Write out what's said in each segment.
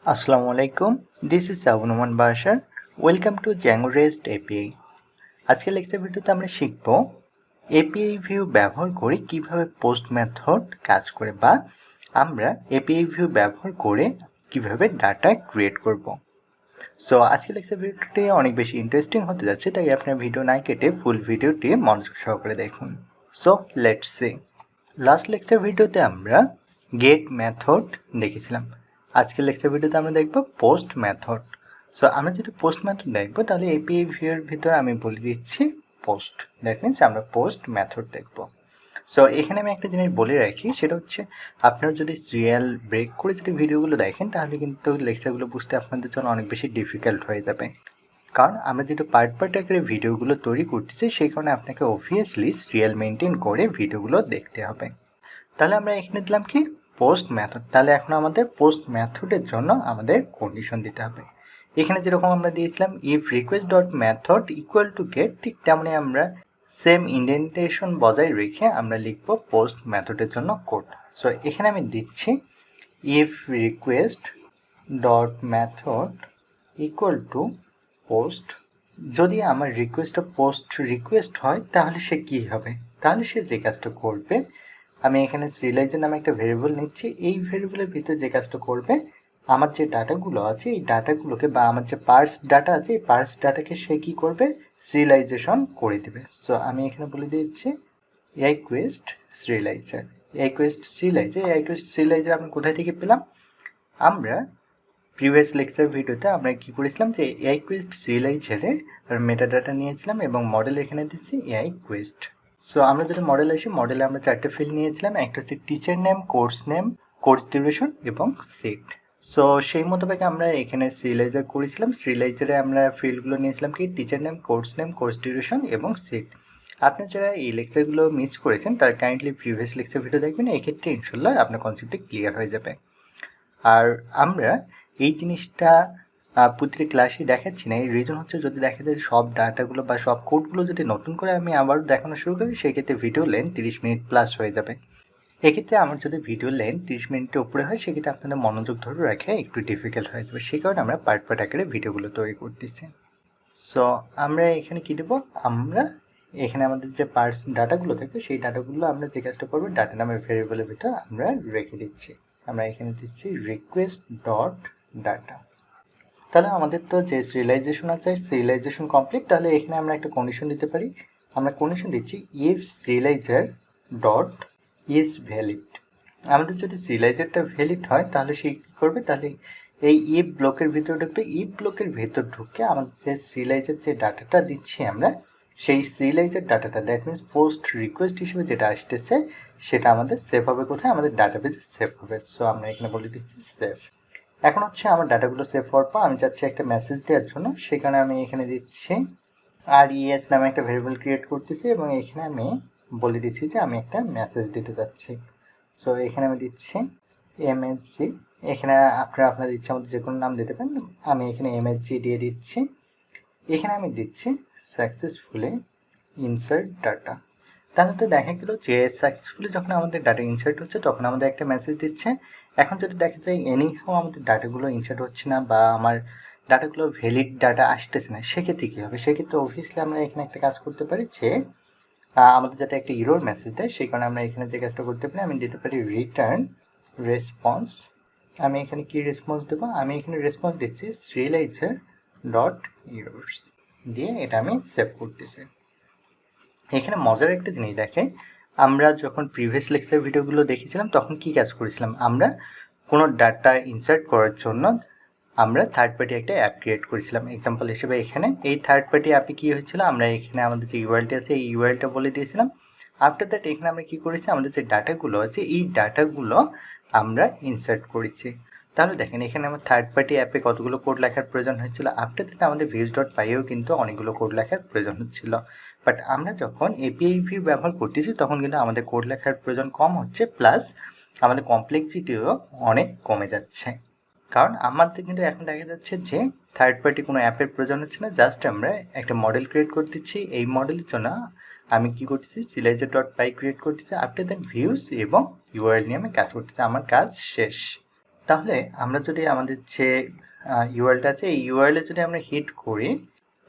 Assalamu alaikum. This is Abunuman Bashar. Welcome to Django REST API. আজকের lecture ভিডিওতে আমরা শিখব API ভিউ ব্যবহার করে কিভাবে পোস্ট মেথড কাজ করে বা আমরা API ভিউ ব্যবহার করে কিভাবে ডাটা ক্রিয়েট করব। সো আজকের লেকচার ভিডিওটি অনেক বেশি ইন্টারেস্টিং হতে যাচ্ছে, তাই আপনার ভিডিও না কেটে ফুল ভিডিওটি মনোযোগ সহকারে দেখুন। So let's see. Last lecture ভিডিওতে আমরা গেট মেথড দেখেছিলাম। আজকের লেকচার ভিডিওতে আমরা দেখব পোস্ট মেথড। সো আমরা যদি পোস্ট মেথড দেখব তাহলে এপিআই ভিউয়ের ভিতরে আমি বলে দিচ্ছি পোস্ট, দ্যাট মিনস আমরা পোস্ট মেথড দেখব। সো এখানে আমি একটা জিনিস বলে রাখি, সেটা হচ্ছে আপনারা যদি সিরিয়াল ব্রেক করে যদি ভিডিওগুলো দেখেন তাহলে কিন্তু লেকচারগুলো বুঝতে আপনাদের জন্য অনেক বেশি ডিফিকাল্ট হয়ে যাবে, কারণ আমরা যেটা পার্ট পার্ট আকারে ভিডিওগুলো তৈরি করতেছি সেই কারণে আপনাকে অবভিয়াসলি সিরিয়াল মেনটেন করে ভিডিওগুলো দেখতে হবে। তাহলে আমরা এখানে দিলাম কি পোস্ট মেথড। তাহলে এখন আমাদের পোস্ট মেথডের জন্য আমাদের কন্ডিশন দিতে হবে। এখানে যেরকম আমরা দিয়েছিলাম if request dot method equal to get, ঠিক তেমনি আমরা সেম ইন্ডেন্টেশন বজায় রেখে আমরা লিখব পোস্ট মেথডের জন্য কোড। সো এখানে আমি দিচ্ছি if request dot method equal to post. যদি আমার রিকোয়েস্টটা পোস্ট রিকোয়েস্ট হয় তাহলে সে কী হবে, তাহলে সে যে কাজটা করবে, আমি এখানে সিরিয়ালাইজার নামে একটা ভেরিয়েবল নিচ্ছি। এই ভেরিয়েবলের ভিতরে যে কাজটা করবে, আমার যে ডাটাগুলো আছে এই ডাটাগুলোকে বা আমার যে পার্স ডাটা আছে এই পার্স ডাটাকে সে কী করবে, সিরিয়ালাইজেশন করে দেবে। সো আমি এখানে বলে দিচ্ছি রিকোয়েস্ট সিরিয়ালাইজার। রিকোয়েস্ট সিরিয়ালাইজার আমি কোথায় থেকে পেলাম, আমরা প্রিভিয়াস লেকচার ভিডিওতে আমরা কী করেছিলাম যে রিকোয়েস্ট সিরিয়ালাইজারে মেটা ডাটা নিয়েছিলাম এবং মডেল এখানে দিচ্ছি রিকোয়েস্ট। সো আমরা যদি মডেল আসি, মডেলে আমরা চারটে ফিল্ড নিয়েছিলাম, একটা হচ্ছে টিচার নেম, কোর্স ডিউরেশন এবং সিট। সো সেই মোতাবেক আমরা এখানে সিরিয়ালাইজার করেছিলাম। সিরিয়ালাইজারে আমরা ফিল্ডগুলো নিয়েছিলাম কি টিচার নেম, কোর্স ডিউরেশন এবং সিট। আপনার যারা এই লেকচারগুলো মিস করেছেন তার কাইন্ডলি প্রিভিয়াস লেকচার ভিডিও দেখবেন, এক্ষেত্রে ইনশাল্লাহ আপনার কনসেপ্টটি ক্লিয়ার হয়ে যাবে। আর আমরা এই জিনিসটা প্রতিটি ক্লাসেই দেখাচ্ছি না, এই রিজন হচ্ছে যদি দেখা যায় সব ডাটাগুলো বা সব কোডগুলো যদি নতুন করে আমি আবার দেখানো শুরু করি সেক্ষেত্রে ভিডিও লেন্থ 30 মিনিট প্লাস হয়ে যাবে। এক্ষেত্রে আমার যদি ভিডিও লেন্থ 30 মিনিটের উপরে হয় সেক্ষেত্রে আপনাদের মনোযোগ ধরে রাখা একটু ডিফিকাল্ট হয়ে যাবে, সেই কারণে আমরা পার্ট পার্ট আকারে ভিডিওগুলো তৈরি করতেছি। সো আমরা এখানে কী দেবো, আমরা এখানে আমাদের যে পার্টস ডাটাগুলো থাকবে সেই ডাটাগুলো আমরা যে কাজটা করবো ডাটা নামের ভেরিয়েবলের ভিতরে আমরা রেখে দিচ্ছি। আমরা এখানে দিচ্ছি রিকোয়েস্ট ডট ডাটা। তাহলে আমাদের তো যে সিরিয়ালাইজেশন আছে সিরিয়ালাইজেশন কমপ্লিট। তাহলে এখানে আমরা একটা কন্ডিশন দিতে পারি, আমরা কন্ডিশন দিচ্ছি ইফ সিরিয়ালাইজার ডট ইজ ভ্যালিড। আমাদের যদি সিরিয়ালাইজারটা ভ্যালিড হয় তাহলে সে কী করবে, তাহলে এই ইফ ব্লকের ভিতরে ঢুকবে। ইফ ব্লকের ভেতর ঢুকে আমাদের যে সিরিয়ালাইজার যে ডাটাটা দিচ্ছি আমরা, সেই সিরিয়ালাইজার ডাটাটা দ্যাট মিনস পোস্ট রিকোয়েস্ট হিসেবে যেটা আসতেছে সেটা আমাদের সেভ হবে কোথায়, আমাদের ডাটাবেজে সেভ হবে। সো আমরা এখানে বলে দিচ্ছি সেভ। এখন হচ্ছে আমার ডাটাগুলো সেভ হওয়ার পর আমি চাচ্ছি একটা মেসেজ দেওয়ার জন্য, সেখানে আমি এখানে দিচ্ছি res নামে একটা ভেরিয়েবল ক্রিয়েট করতেছি এবং এখানে আমি বলে দিচ্ছি যে আমি একটা মেসেজ দিতে চাচ্ছি। সো এখানে আমি দিচ্ছি msg, এখানে আপনারা আপনাদের ইচ্ছা মতো যে কোনো নাম দিতে পারেন, আমি এখানে msg দিয়ে দিচ্ছি। এখানে আমি দিচ্ছি সাকসেসফুলি ইনসার্ট ডাটা। তাহলে তো দেখা গেল যে সাকসেসফুলি যখন আমাদের ডাটা ইনসার্ট হচ্ছে তখন আমাদের একটা মেসেজ দিচ্ছে। এখন যদি দেখা যায় এনিহাও আমাদের ডাটাগুলো ইনসার্ট হচ্ছে না বা আমার ডাটাগুলো ভ্যালিড ডাটা আসতেছে না, সেক্ষেত্রে কী হবে, সেক্ষেত্রে অবভিয়াসলি আমরা এখানে একটা কাজ করতে পারি যে আমাদের যাতে একটা ইরোর মেসেজ দেয় সেই কারণে আমরা এখানে যে কাজটা করতে পারি, আমি দিতে পারি রিটার্ন রেসপন্স। আমি এখানে কি রেসপন্স দেবো, আমি এখানে রেসপন্স দিচ্ছি সিরিয়ালাইজার ডট ইরোর্স দিয়ে, এটা আমি সেভ করতেছি। এখানে মজার একটা জিনিস দেখে, আমরা যখন প্রিভিয়াস লেকচার ভিডিওগুলো দেখেছিলাম তখন কি কাজ করেছিলাম, আমরা কোনো ডাটা ইনসার্ট করার জন্য আমরা থার্ড পার্টি একটা অ্যাপ ক্রিয়েট করেছিলাম। এক্সাম্পল হিসেবে এখানে এই থার্ড পার্টি অ্যাপে কী হয়েছিল, আমরা এখানে আমাদের যে ইউআরএলটি আছে এই ইউআরএলটা বলে দিয়েছিলাম। আফটার দ্যাট এখানে আমরা কী করেছি, আমাদের যে ডাটাগুলো আছে এই ডাটাগুলো আমরা ইনসার্ট করেছি। তাহলে দেখেন এখানে আমার থার্ড পার্টি অ্যাপে কতগুলো কোড লেখার প্রয়োজন হয়েছিল, আফটার দ্যাট আমাদের ভিউজ ডট পাইয়েও কিন্তু অনেকগুলো কোড লেখার প্রয়োজন হচ্ছিল। বাট আমরা যখন এপিআই ভিউ ব্যবহার করতেছি তখন কিন্তু আমাদের কোড লেখার প্রয়োজন কম হচ্ছে, প্লাস আমাদের কমপ্লেক্সিটিও অনেক কমে যাচ্ছে, কারণ আমাদের কিন্তু এখন দেখা যাচ্ছে যে থার্ড পার্টি কোনো অ্যাপের প্রয়োজন হচ্ছে না, জাস্ট আমরা একটা মডেল ক্রিয়েট করতেছি। এই মডেলের জন্য আমি কী করতেছি, সিরিয়ালাইজার ডট পাই ক্রিয়েট করতেছি, আফটার দ্যাট ভিউজ এবং ইউআরএল নিয়ে আমি কাজ করতেছি, আমার কাজ শেষ। তাহলে আমরা যদি আমাদের যে ইউআরএলটা আছে এই ইউআরএলে যদি আমরা হিট করি,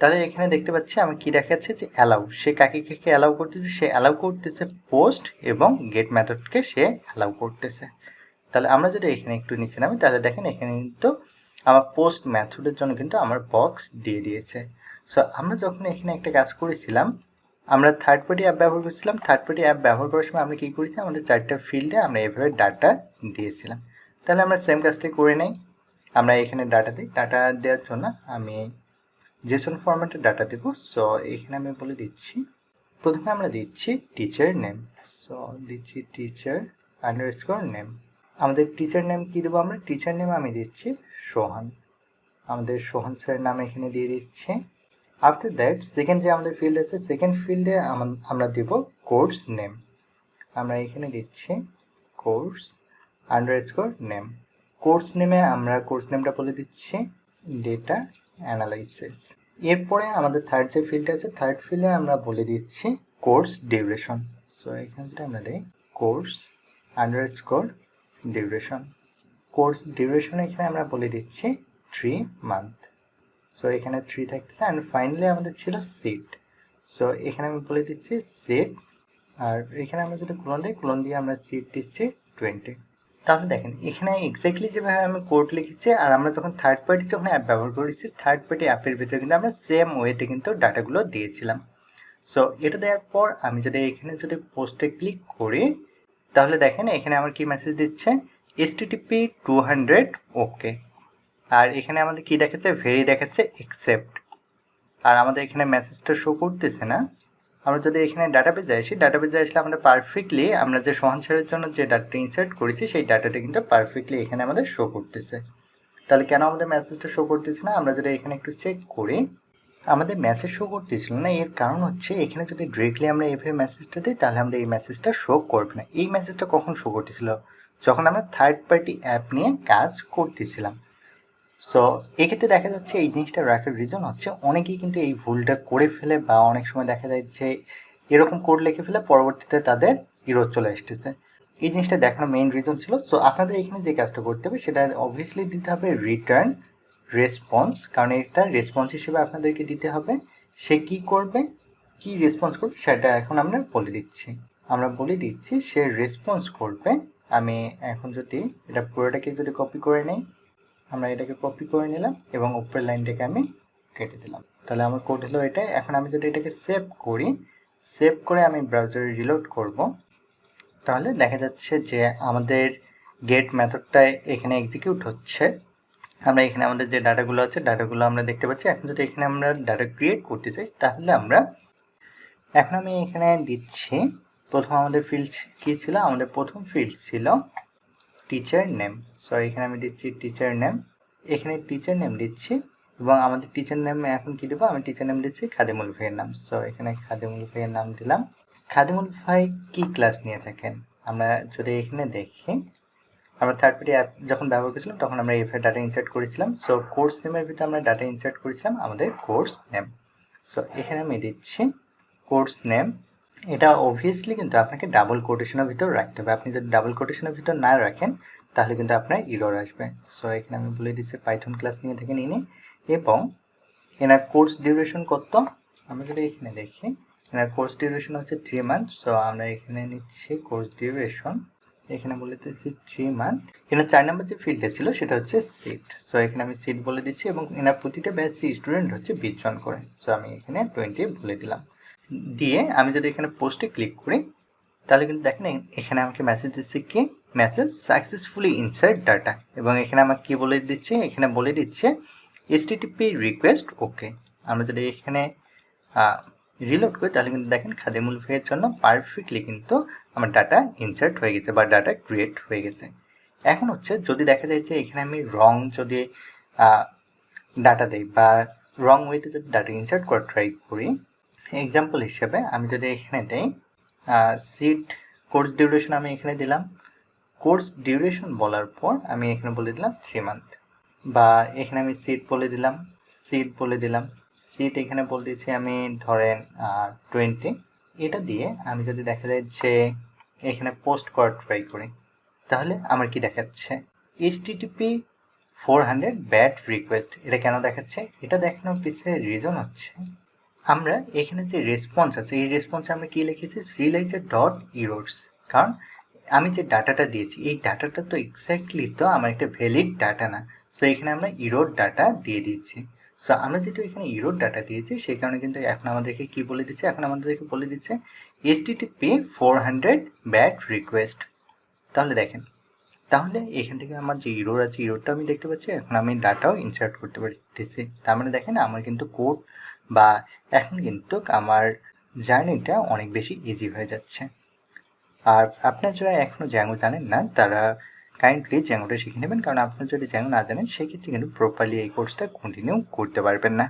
তাহলে এখানে দেখতে পাচ্ছি আমি কি দেখাচ্ছে যে অ্যালাউ, সে কাকে কাকে অ্যালাউ করতেছে, সে অ্যালাউ করতেছে পোস্ট এবং গেট মেথডকে সে অ্যালাউ করতেছে। তাহলে আমরা যদি এখানে একটু নিচে নামি, তাহলে দেখেন এখানে কিন্তু আমার পোস্ট মেথডের জন্য কিন্তু আমার বক্স দিয়ে দিয়েছে। সো আমরা যখন এখানে একটা কাজ করেছিলাম, আমরা থার্ড পার্টি অ্যাপ ব্যবহার করেছিলাম। থার্ড পার্টি অ্যাপ ব্যবহার করার সময় আমরা কী করেছি, আমাদের 4টা ফিল্ডে আমরা এভাবে ডাটা দিয়েছিলাম। তাহলে আমরা সেম কাজটাই করে নেই। আমরা এখানে ডাটা দিই। ডাটা দেওয়ার জন্য আমি জেসন ফরম্যাটে ডাটা দেবো। সো এখানে আমি বলে দিচ্ছি, প্রথমে আমরা দিচ্ছি টিচার নেম। সো দিচ্ছি টিচার আন্ডারস্কোর নেম। আমাদের টিচার নেম কী দেবো, আমরা টিচার নেম আমি দিচ্ছি সোহান। আমাদের সোহান স্যারের নাম এখানে দিয়ে দিচ্ছি। আফটার দ্যাট সেকেন্ড যে আমাদের ফিল্ড আছে, সেকেন্ড ফিল্ডে আমরা দেব কোর্স নেম। আমরা এখানে দিচ্ছি কোর্স আন্ডারস্কোর নেম। কোর্স নেমে আমরা কোর্স নেমটা বলে দিচ্ছি ডেটা অ্যানালাইসিস। এরপরে আমাদের থার্ড যে ফিল্ড আছে, থার্ড ফিল্ডে আমরা বলে দিচ্ছি কোর্স ডিউরেশন। সো এখানে যেটা আমরা দিই course underscore duration. Course duration এখানে আমরা বলে দিচ্ছি 3 মান্থ। সো এখানে 3 থাকতেছে। অ্যান্ড ফাইনালি আমাদের ছিল সিট। সো এখানে আমি বলে দিচ্ছি সিট, আর এখানে আমরা যদি ক্লোন দিই, ক্লোন দিয়ে আমরা সিট দিচ্ছি 20। তাহলে দেখেন এখানে এক্স্যাক্টলি যেভাবে আমি কোড লিখেছি, আর আমরা যখন থার্ড পার্টি যখন অ্যাপ ব্যবহার করেছি, থার্ড পার্টি অ্যাপের ভিতরে কিন্তু আমরা সেম ওয়েতে কিন্তু ডাটাগুলো দিয়েছিলাম। সো এটা দেওয়ার পর আমি যদি এখানে যদি পোস্টে ক্লিক করি, তাহলে দেখেন এখানে আমার কি মেসেজ দিচ্ছে, HTTP 200 ওকে। আর এখানে আমাদের কি দেখাচ্ছে, ভেরি দেখাচ্ছে অ্যাকসেপ্ট। আর আমাদের এখানে মেসেজটা শো করতেছে না। আমরা যদি এখানে ডাটাবেজে আসি, ডাটাবেজে আসলে আমাদের পারফেক্টলি আমরা যে সোহান স্যারের জন্য যে ডাটাটা ইনসার্ট করেছি সেই ডাটাটা কিন্তু পারফেক্টলি এখানে আমাদের শো করতেছে। তাহলে কেন আমাদের মেসেজটা শো করতেছে না, আমরা যদি এখানে একটু চেক করি, আমাদের মেসেজ শো করতেছিল না। এর কারণ হচ্ছে এখানে যদি ডিরেক্টলি আমরা এভাবে মেসেজটা দিই, তাহলে আমাদের এই মেসেজটা শো করবে না। এই মেসেজটা কখন শো করতেছিল, যখন আমরা থার্ড পার্টি অ্যাপ নিয়ে কাজ করতেছিলাম। সো এক্ষেত্রে দেখা যাচ্ছে এই জিনিসটা রাখার রিজন হচ্ছে অনেকেই কিন্তু এই ভুলটা করে ফেলে, বা অনেক সময় দেখা যায় যে এরকম কোড লিখে ফেলে, পরবর্তীতে তাদের ইরর চলে আসতেছে। এই জিনিসটা দেখানোর মেইন রিজন ছিল। সো আপনাদের এখানে যে কাজটা করতে হবে সেটা অবভিয়াসলি দিতে হবে রিটার্ন রেসপন্স, কারণ এটা রেসপন্স হিসেবে আপনাদেরকে দিতে হবে। সে কি করবে, কি রেসপন্স করবে সেটা এখন আমরা বলে দিচ্ছি। আমরা বলে দিচ্ছি সে রেসপন্স করবে। আমি এখন যদি এটা পুরোটাকে যদি কপি করে নেই, আমরা এটাকে কপি করে নিলাম এবং উপরের লাইনটাকে আমি কেটে দিলাম। তাহলে আমার কোড হলো এটা। এখন আমি যদি এটাকে সেভ করি, সেভ করে আমি ব্রাউজারে রিলোড করব, তাহলে দেখা যাচ্ছে যে আমাদের গেট মেথডটা এখানে এক্সিকিউট হচ্ছে। আমরা এখানে আমাদের যে ডাটাগুলো আছে ডাটাগুলো আমরা দেখতে পাচ্ছি। এখন যদি এখানে আমরা ডাটা ক্রিয়েট করতে চাই, তাহলে আমরা এখন আমি এখানে দিচ্ছি, প্রথম আমাদের ফিল্ড কী ছিল, আমাদের প্রথম ফিল্ড ছিল টিচার নেম। সো এখানে আমি দিচ্ছি টিচার নেম, এখানে টিচার নেম দিচ্ছি এবং আমাদের টিচার নেম এখন কি দেবো, আমি টিচার নেম দিচ্ছি খাদিমুল ভাইয়ের নাম। সো এখানে খাদিমুল ভাইয়ের নাম দিলাম। খাদিমুল ভাই কি ক্লাস নিয়ে থাকেন, আমরা যদি এখানে দেখি, আমরা থার্ড পার্টি অ্যাপ যখন ব্যবহার করেছিলাম তখন আমরা এভাবে ডাটা ইনসার্ট করেছিলাম। সো কোর্স নেমের ভিতরে আমরা ডাটা ইনসার্ট করেছিলাম আমাদের কোর্স নেম। সো এখানে আমি দিচ্ছি কোর্স নেম। এটা অবভিয়াসলি কিন্তু আপনাকে ডাবল কোটেশনের ভিতর রাখতে হবে। আপনি যদি ডাবল কোটেশনের ভিতর না রাখেন তাহলে কিন্তু আপনার ইরর আসবে। সো এখানে আমি বলে দিচ্ছি পাইথন ক্লাস নিয়ে থাকেন ইনি, এবং এনার কোর্স ডিউরেশন কত, আমরা যদি এখানে দেখি এনার কোর্স ডিউরেশন হচ্ছে 3 মান্থ। সো আমরা এখানে নিচ্ছি কোর্স ডিউরেশন, এখানে বলে দিচ্ছি 3 মান্থ। এনার 4 নম্বর যে ফিল্ডটা ছিল সেটা হচ্ছে সিট। সো এখানে আমি সিট বলে দিচ্ছি এবং এনার প্রতিটা ব্যাচে স্টুডেন্ট হচ্ছে 20 জন করে। সো আমি এখানে 20 বলে দিলাম। দিয়ে আমি যদি এখানে পোস্টে ক্লিক করি, তাহলে কিন্তু দেখেন এখানে আমাকে মেসেজ দিচ্ছে কি, মেসেজ সাকসেসফুলি ইনসার্ট ডাটা, এবং এখানে আমাকে কি বলে দিচ্ছে, এখানে বলে দিচ্ছে HTTP রিকোয়েস্ট ওকে। আমরা যদি এখানে রিলোড করি, তাহলে কিন্তু দেখেন খাদিমুল ভাইয়ের জন্য পারফেক্টলি কিন্তু আমার ডাটা ইনসার্ট হয়ে গেছে বা ডাটা ক্রিয়েট হয়ে গেছে। এখন হচ্ছে যদি দেখা যায় যে এখানে আমি রং যদি ডাটা দিই বা রং ওয়েতে যদি ডাটা ইনসার্ট করা ট্রাই করি, এক্সাম্পল হিসেবে আমি যদি এখানে দিই সিট কোর্স ডিউরেশন, আমি এখানে দিলাম কোর্স ডিউরেশন বলার পর আমি এখানে বলে দিলাম 3 মান্থ, বা এখানে আমি সিট বলে দিলাম, সিট এখানে বলে দিচ্ছি আমি ধরেন 20। এটা দিয়ে আমি যদি দেখা যায় যে এখানে পোস্ট করা ট্রাই করি, তাহলে আমার কি দেখাচ্ছে, HTTP 400 ব্যাড রিকোয়েস্ট এটা কেন দেখাচ্ছে? এটা দেখানোর পিছনে রিজন হচ্ছে আমরা এখানে যে রেসপন্স আছে এই রেসপন্সে আমরা কি লিখেছি সিরিয়ালাইজার ডট ইরোর্স, কারণ আমি যে ডাটাটা দিয়েছি এই ডাটাটা তো এক্স্যাক্টলি তো আমার একটা ভ্যালিড ডাটা না, সো এখানে আমরা ইরোর ডাটা দিয়ে দিচ্ছি। সো আমরা যেহেতু এখানে ইরোর ডাটা দিয়েছি সেই কারণে কিন্তু এখন আমাদেরকে কি বলে দিচ্ছে, এখন আমাদেরকে বলে দিচ্ছে HTTP 400 ব্যাড রিকোয়েস্ট। তাহলে দেখেন, তাহলে এখান থেকে আমার যে ইরোর আছে ইরোরটা আমি দেখতে পাচ্ছি, এখন আমি ডাটাও ইনসার্ট করতে পারতেছি। তার মানে দেখেন আমার কিন্তু কোড বা এখন কিন্তু আমার জার্নিটা অনেক বেশি ইজি হয়ে যাচ্ছে। আর আপনারা যারা এখনও জ্যাঙ্গো জানেন না তারা কাইন্ডলি জ্যাঙ্গোটা শিখে নেবেন, কারণ আপনারা যদি জ্যাঙ্গো না জানেন সেক্ষেত্রে কিন্তু প্রপারলি এই কোর্সটা কন্টিনিউ করতে পারবেন না।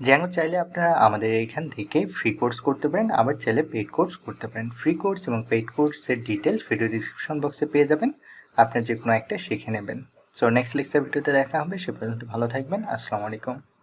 জ্যাঙ্গো চাইলে আপনারা আমাদের এখান থেকে ফ্রি কোর্স করতে পারেন, আবার চাইলে পেইড কোর্স করতে পারেন। ফ্রি কোর্স এবং পেইড কোর্সের ডিটেলস ভিডিও ডিসক্রিপশন বক্সে পেয়ে যাবেন, আপনার যে কোনো একটা শিখে নেবেন। সো নেক্সট লেকচার ভিডিওতে দেখা হবে, সে পর্যন্ত ভালো থাকবেন। আসসালামু আলাইকুম।